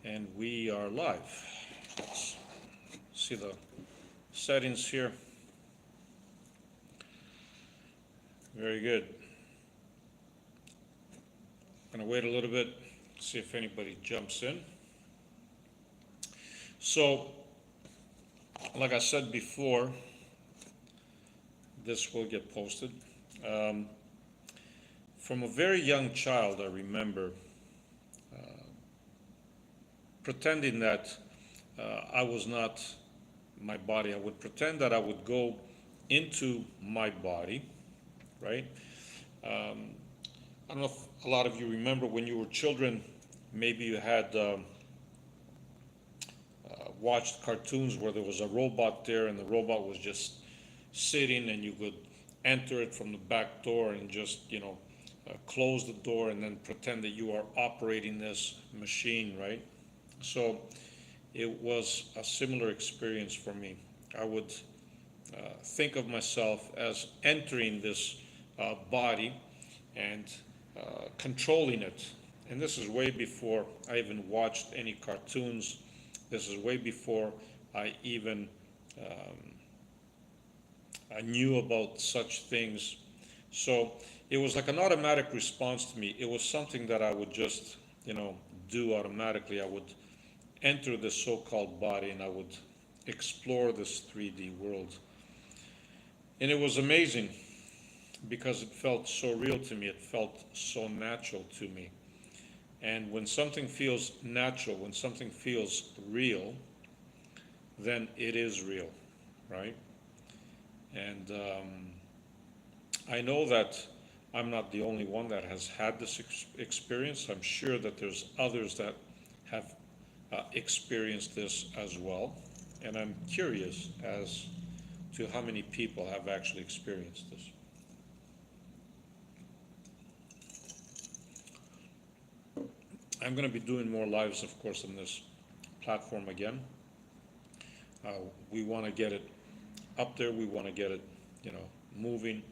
And we are live. Let's see the settings here. Very good. I'm going to wait a little bit, see if anybody jumps in. So, like I said before, this will get posted. From a very young child, I remember pretending that I was not my body. I would pretend that I would go into my body, right? I don't know if a lot of you remember when you were children, maybe you had watched cartoons where there was a robot there and the robot was just sitting and you could enter it from the back door and just, close the door and then pretend that you are operating this machine, right? So it was a similar experience for me. I would think of myself as entering this body and controlling it. And this is way before I even watched any cartoons. This is way before I even I knew about such things. So it was like an automatic response to me. It was something that I would just, do automatically. I would enter this so-called body and I would explore this 3D world. And it was amazing because it felt so real to me. It felt so natural to me. And when something feels natural, when something feels real, then it is real, right? And I know that I'm not the only one that has had this experience. I'm sure that there's others that have experienced this as well. And I'm curious as to how many people have actually experienced this. I'm going to be doing more lives, of course, on this platform again. We want to get it up there. We want to get it, moving.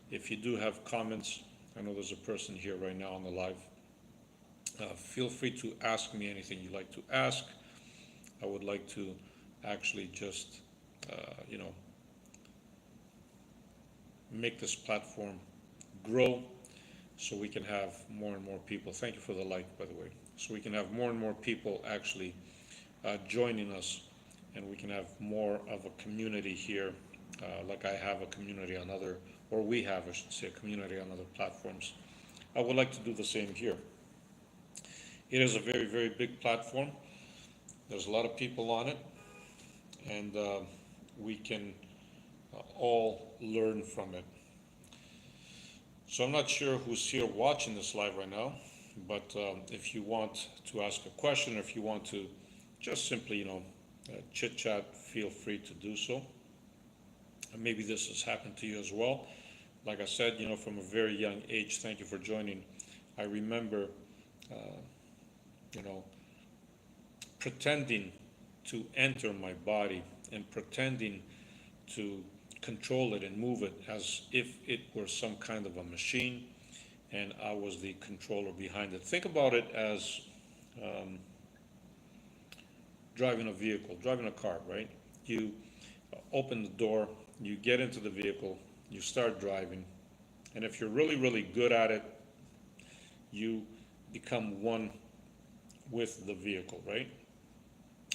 If you do have comments, I know there's a person here right now on the live. Feel free to ask me anything you'd like to ask. I would like to actually just, make this platform grow so we can have more and more people. Thank you for the like, by the way. So we can have more and more people actually joining us, and we can have more of a community here, like I have a community on other, or we have, I should say, a community on other platforms. I would like to do the same here. It is a very, very big platform. There's a lot of people on it, and we can all learn from it. So I'm not sure who's here watching this live right now, but if you want to ask a question, or if you want to just simply, chit chat, feel free to do so. And maybe this has happened to you as well. Like I said, from a very young age, thank you for joining. I remember, pretending to enter my body and pretending to control it and move it as if it were some kind of a machine and I was the controller behind it. Think about it as driving a vehicle, driving a car, right? You open the door, you get into the vehicle, you start driving, and if you're really, really good at it, you become one with the vehicle, right?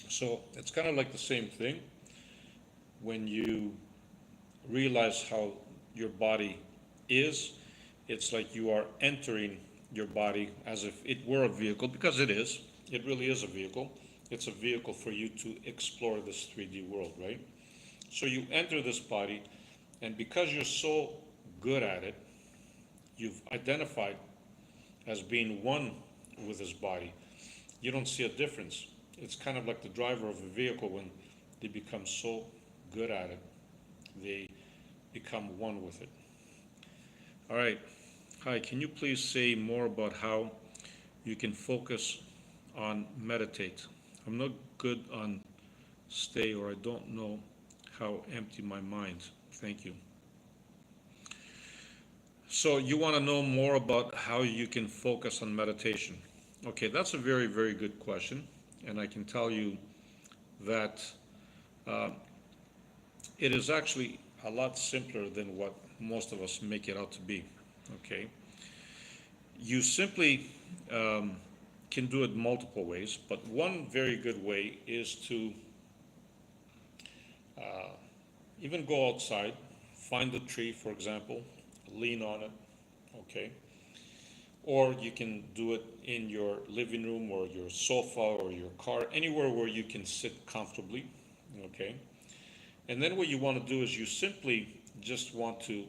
So it's kind of like the same thing when you realize how your body is. It's like you are entering your body as if it were a vehicle, because it is. It really is a vehicle. It's a vehicle for you to explore this 3D world, right? So you enter this body, and because you're so good at it, you've identified as being one with this body. You don't see a difference. It's kind of like the driver of a vehicle. When they become so good at it, they become one with it. All right. Hi, can you please say more about how you can focus on meditate? I'm not good on stay, or I don't know how empty my mind. Thank you. So you want to know more about how you can focus on meditation. Okay, that's a very, very good question. and I can tell you that uh, it is actually a lot simpler than what most of us make it out to be. Okay, you simply can do it multiple ways, but one very good way is to uh, even go outside, find a tree, for example, lean on it, okay? Or you can do it in your living room or your sofa or your car, anywhere where you can sit comfortably, okay? And then what you want to do is you simply just want to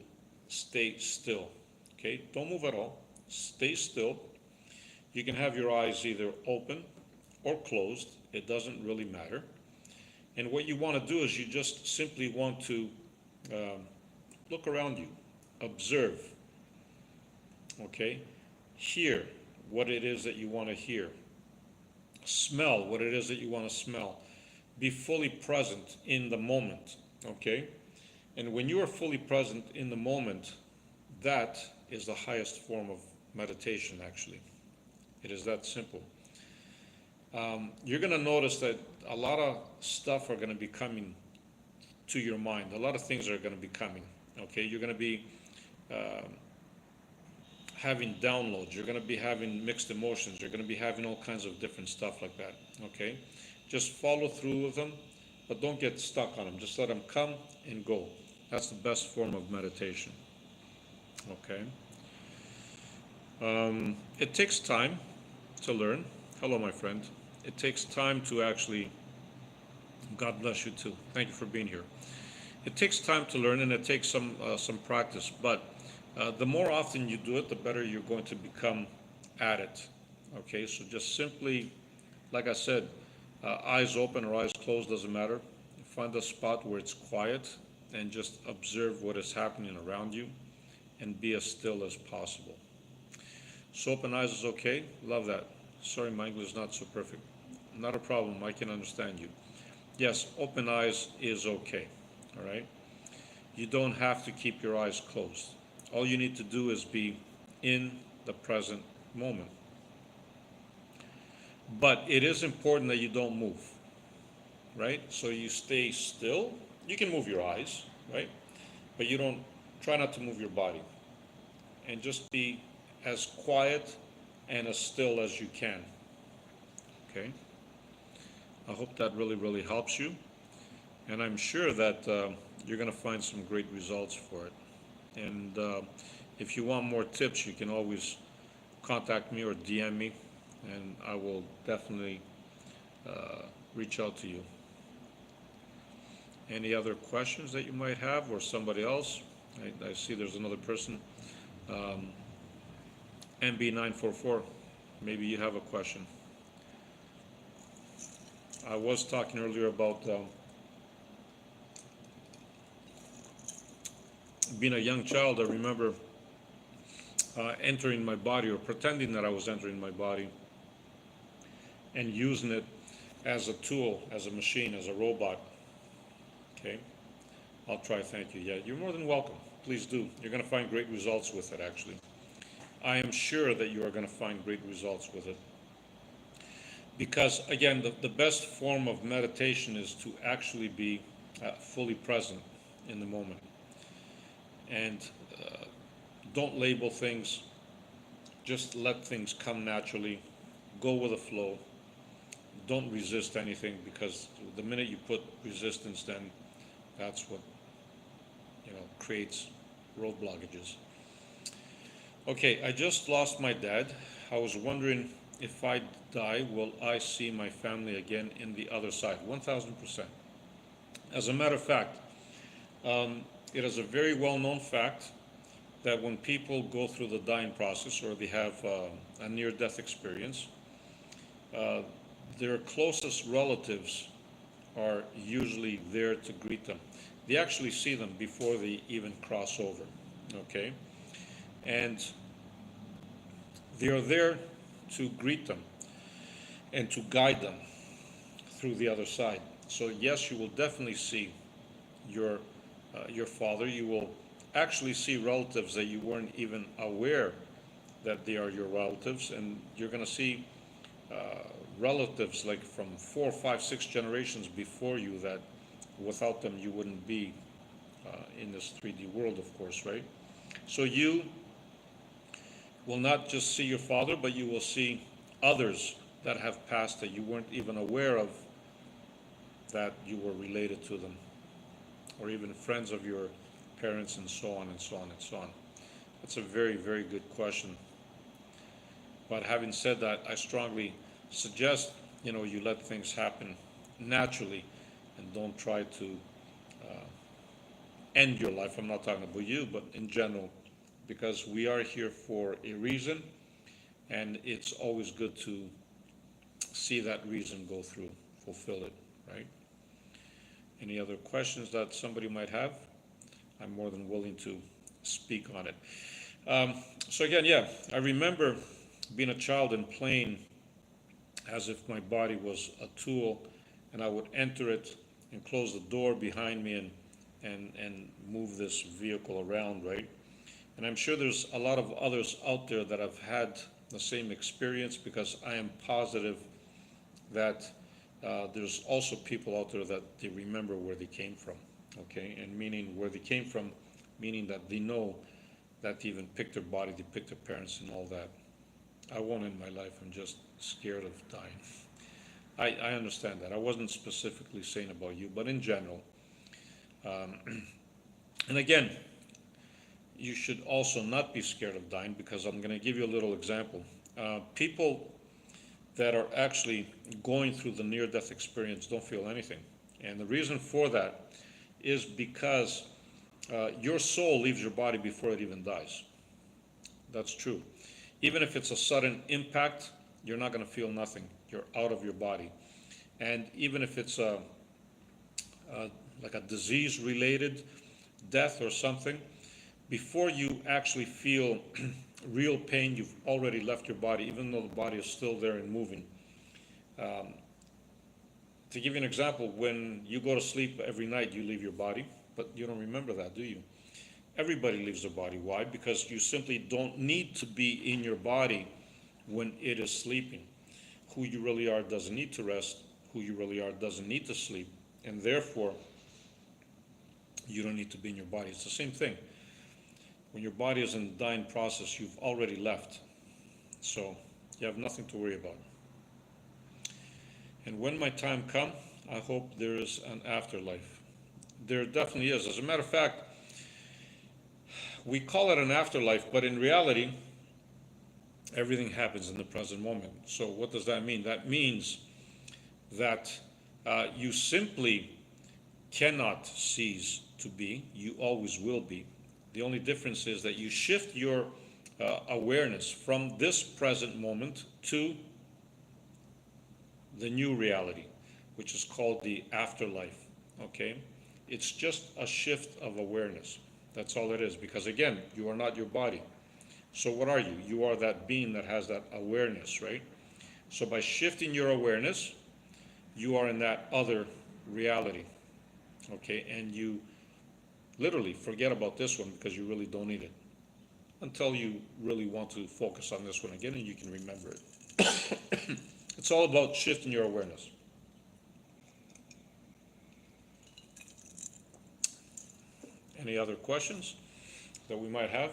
stay still, okay? Don't move at all. Stay still. You can have your eyes either open or closed. It doesn't really matter. And what you want to do is you just simply want to um, look around you, observe, okay? Hear what it is that you want to hear. Smell what it is that you want to smell. Be fully present in the moment, okay? And when you are fully present in the moment, that is the highest form of meditation, actually. It is that simple. You're going to notice that a lot of stuff are going to be coming to your mind. A lot of things are going to be coming, okay? You're going to be uh, having downloads. You're going to be having mixed emotions. You're going to be having all kinds of different stuff like that, okay? Just follow through with them, but don't get stuck on them. Just let them come and go. That's the best form of meditation, okay? It takes time to learn. Hello, my friend. It takes time to actually, God bless you too. Thank you for being here. It takes time to learn, and it takes some practice, but the more often you do it, the better you're going to become at it. Okay, so just simply, like I said, eyes open or eyes closed, doesn't matter. Find a spot where it's quiet and just observe what is happening around you and be as still as possible. So open eyes is okay. Love that. Sorry, my English is not so perfect. Not a problem. I can understand you. Yes, open eyes is okay. All right. You don't have to keep your eyes closed. All you need to do is be in the present moment. But it is important that you don't move, right? So you stay still. You can move your eyes, right? But you don't, try not to move your body. And just be as quiet and as still as you can, okay? I hope that really, really helps you. And I'm sure that you're going to find some great results for it. And if you want more tips, you can always contact me or DM me, and I will definitely reach out to you. Any other questions that you might have, or somebody else? I see there's another person. Um, MB944, maybe you have a question. I was talking earlier about being a young child. I remember entering my body, or pretending that I was entering my body and using it as a tool, as a machine, as a robot. Okay, I'll try. Thank you. Yeah, you're more than welcome. Please do. You're going to find great results with it, actually. I am sure that you are going to find great results with it. Because, again, the best form of meditation is to actually be fully present in the moment. And don't label things, just let things come naturally, go with the flow. Don't resist anything, because the minute you put resistance, then that's what creates road blockages. Okay, I just lost my dad. I was wondering, if I die, will I see my family again in the other side? 1000%. As a matter of fact, it is a very well-known fact that when people go through the dying process, or they have a near-death experience, uh, their closest relatives are usually there to greet them. They actually see them before they even cross over, okay? And they are there to greet them and to guide them through the other side. So yes, you will definitely see your father. You will actually see relatives that you weren't even aware that they are your relatives, and you're going to see relatives like from 4, 5, 6 generations before you that without them you wouldn't be in this 3D world, of course, right? So you will not just see your father, but you will see others that have passed that you weren't even aware of, that you were related to them, or even friends of your parents, and so on and so on and so on. That's a very, very good question. But having said that, I strongly suggest, you let things happen naturally and don't try to end your life. I'm not talking about you, but in general, because we are here for a reason, and it's always good to see that reason go through, fulfill it, right? Any other questions that somebody might have? I'm more than willing to speak on it. So again, yeah, I remember being a child and playing as if my body was a tool, and I would enter it and close the door behind me and move this vehicle around, right? And I'm sure there's a lot of others out there that have had the same experience, because I am positive that there's also people out there that they remember where they came from, okay? And meaning where they came from, meaning that they know that they even picked their body, they picked their parents and all that. I won't end my life, I'm just scared of dying. I understand that. I wasn't specifically saying about you, but in general. And again, you should also not be scared of dying, because I'm going to give you a little example. People that are actually going through the near-death experience don't feel anything. And the reason for that is because your soul leaves your body before it even dies. That's true. Even if it's a sudden impact, you're not going to feel nothing. You're out of your body. And even if it's like a disease-related death or something, before you actually feel real pain, you've already left your body, even though the body is still there and moving. To give you an example, when you go to sleep every night, you leave your body, but you don't remember that, do you? Everybody leaves their body. Why? Because you simply don't need to be in your body when it is sleeping. Who you really are doesn't need to rest. Who you really are doesn't need to sleep. And therefore, you don't need to be in your body. It's the same thing. When your body is in the dying process, you've already left. So you have nothing to worry about. And when my time comes, I hope there is an afterlife. There definitely is. As a matter of fact, we call it an afterlife, but in reality, everything happens in the present moment. So what does that mean? That means that you simply cannot cease to be. You always will be. The only difference is that you shift your awareness from this present moment to the new reality, which is called the afterlife, okay? It's just a shift of awareness. That's all it is, because again, you are not your body. So what are you? You are that being that has that awareness, right? So by shifting your awareness, you are in that other reality, okay? And you literally forget about this one because you really don't need it until you really want to focus on this one again, and you can remember it. It's all about shifting your awareness. Any other questions that we might have?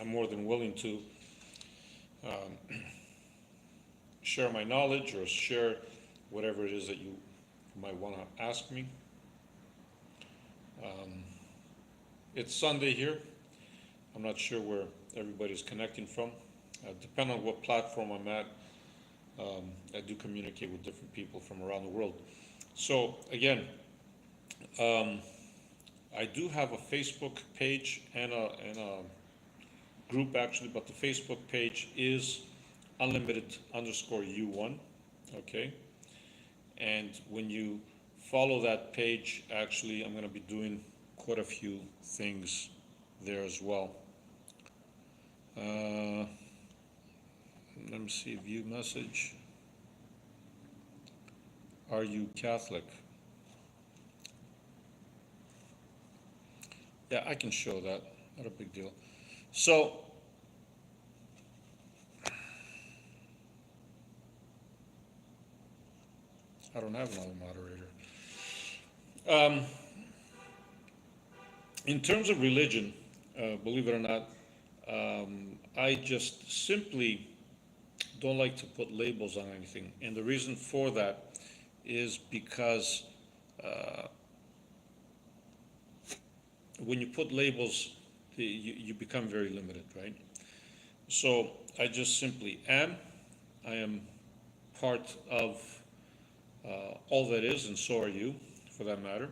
I'm more than willing to share my knowledge or share whatever it is that you might want to ask me. It's Sunday here. I'm not sure where everybody's connecting from. Depending on what platform I'm at, I do communicate with different people from around the world. So again, I do have a Facebook page and a group actually, but the Facebook page is unlimited_U1, okay? And when you follow that page, actually, I'm going to be doing quite a few things there as well. Let me see, view message. Are you Catholic? Yeah, I can show that, not a big deal. So, I don't have another moderator. Um, in terms of religion, believe it or not, I just simply don't like to put labels on anything. And the reason for that is because uh, when you put labels, you become very limited, right? So I just simply am. I am part of all that is, and so are you, for that matter.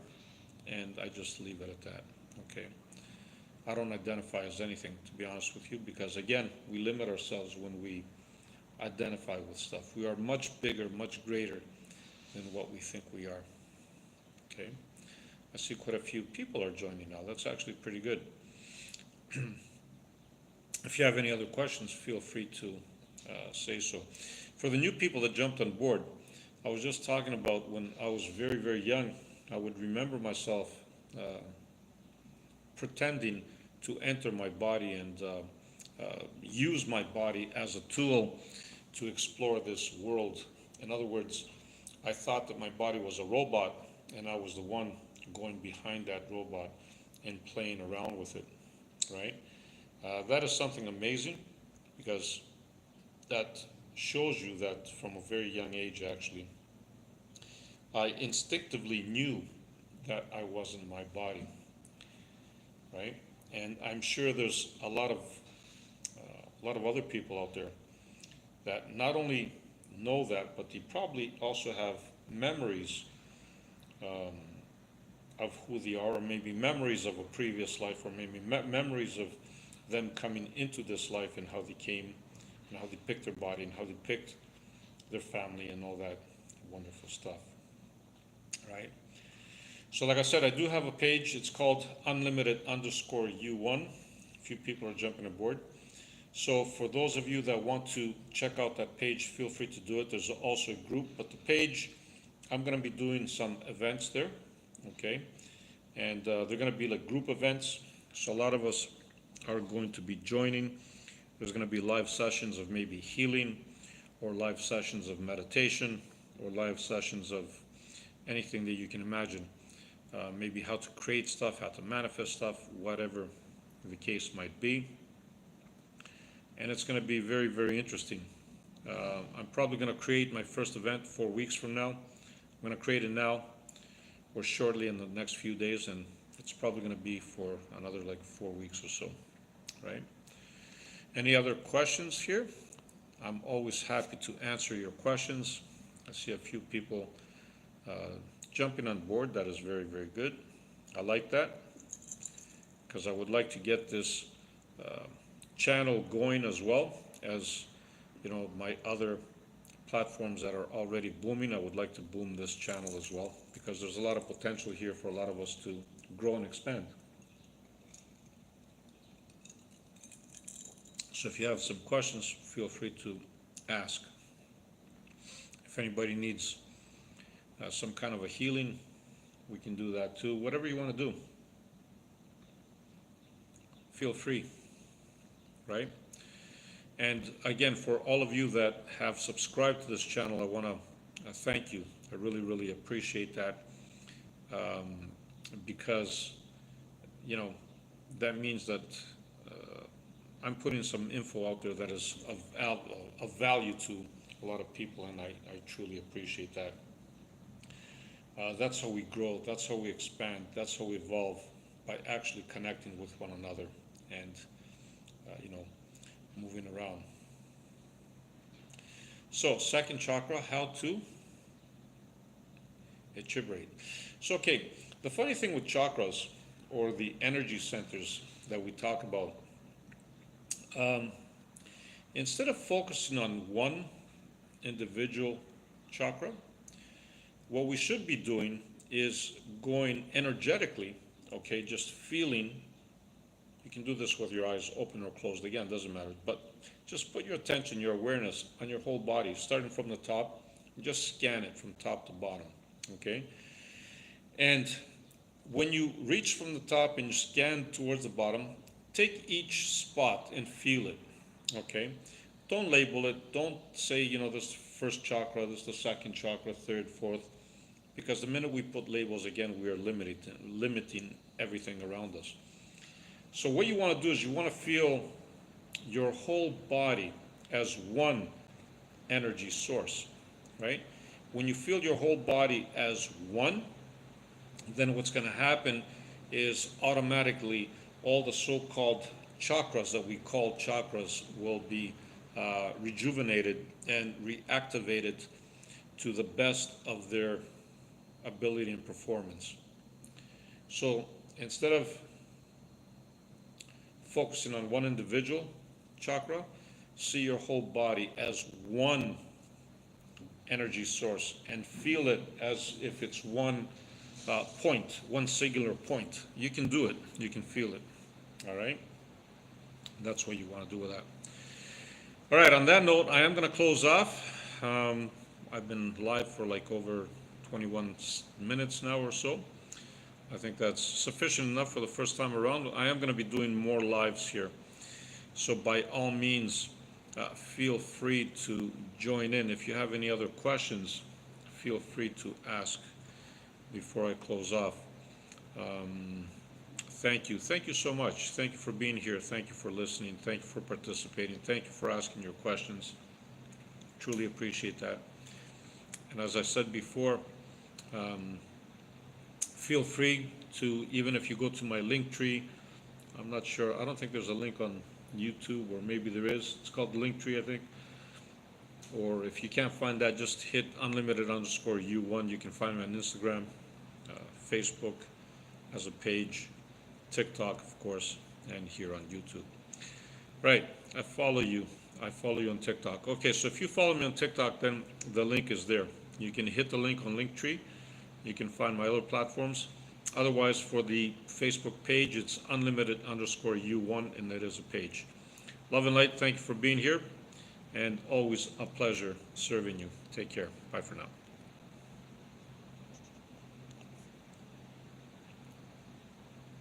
And I just leave it at that. Okay. I don't identify as anything, to be honest with you, because again, we limit ourselves when we identify with stuff. We are much bigger, much greater than what we think we are. Okay. I see quite a few people are joining now. That's actually pretty good. If you have any other questions, feel free to say so. For the new people that jumped on board, I was just talking about when I was very, very young, I would remember myself pretending to enter my body and use my body as a tool to explore this world. In other words, I thought that my body was a robot and I was the one going behind that robot and playing around with it, right? That is something amazing because that shows you that from a very young age, actually, I instinctively knew that I wasn't my body, right? And I'm sure there's a lot of other people out there that not only know that, but they probably also have memories um, of who they are, or maybe memories of a previous life, or maybe memories of them coming into this life and how they came, and how they picked their body, and how they picked their family, and all that wonderful stuff, right? So like I said, I do have a page. It's called unlimited_U1. A few people are jumping aboard. So for those of you that want to check out that page, feel free to do it. There's also a group, but the page, I'm going to be doing some events there, okay? And they're going to be like group events. So a lot of us are going to be joining. There's going to be live sessions of maybe healing, or live sessions of meditation, or live sessions of anything that you can imagine. Maybe how to create stuff, how to manifest stuff, whatever the case might be. And it's going to be very, very interesting. I'm probably going to create my first event 4 weeks from now. I'm going to create it now or shortly in the next few days, and it's probably going to be for another like 4 weeks or so, right? Any other questions here? I'm always happy to answer your questions. I see a few people jumping on board. That is very, very good. I like that because I would like to get this channel going as well as, you know, my other platforms that are already booming. I would like to boom this channel as well because there's a lot of potential here for a lot of us to grow and expand. So if you have some questions, feel free to ask. If anybody needs some kind of a healing, we can do that too. Whatever you want to do, feel free, right? And again, for all of you that have subscribed to this channel, I want to thank you. I really, really appreciate that because, you know, that means that I'm putting some info out there that is of value to a lot of people, and I truly appreciate that. That's how we grow, that's how we expand, that's how we evolve, by actually connecting with one another and, you know, moving around. So, second chakra, how to equilibrate. So, okay, the funny thing with chakras, or the energy centers that we talk about, instead of focusing on one individual chakra, what we should be doing is going energetically, okay, just feeling. You can do this with your eyes open or closed, again, doesn't matter, but just put your attention, your awareness on your whole body, starting from the top, and just scan it from top to bottom, okay? And when you reach from the top and you scan towards the bottom, take each spot and feel it, okay? Don't label it, don't say, you know, this first chakra, this is the second chakra, third, fourth. Because the minute we put labels, again, we are limiting everything around us. So what you want to do is you want to feel your whole body as one energy source, right? When you feel your whole body as one, then what's going to happen is automatically all the so-called chakras that we call chakras will be rejuvenated and reactivated to the best of their ability and performance. So instead of focusing on one individual chakra, see your whole body as one energy source and feel it as if it's one point, one singular point. You can do it. You can feel it. All right? That's what you want to do with that. All right, on that note, I am going to close off. I've been live for like over 21 minutes now or so. I think that's sufficient enough for the first time around. I am going to be doing more lives here. So by all means, feel free to join in. If you have any other questions, feel free to ask before I close off. Thank you. Thank you so much. Thank you for being here. Thank you for listening. Thank you for participating. Thank you for asking your questions. Truly appreciate that. And as I said before, feel free to, even if you go to my link tree, I'm not sure, I don't think there's a link on YouTube, or maybe there is. It's called Linktree, I think. Or if you can't find that, just hit unlimited_U1. You can find me on Instagram, Facebook as a page, TikTok, of course, and here on YouTube. Right, I follow you. I follow you on TikTok. Okay, so if you follow me on TikTok, then the link is there. You can hit the link on Linktree. You can find my other platforms. Otherwise, for the Facebook page, it's unlimited_U1, and that is a page. Love and light, thank you for being here, and always a pleasure serving you. Take care. Bye for now.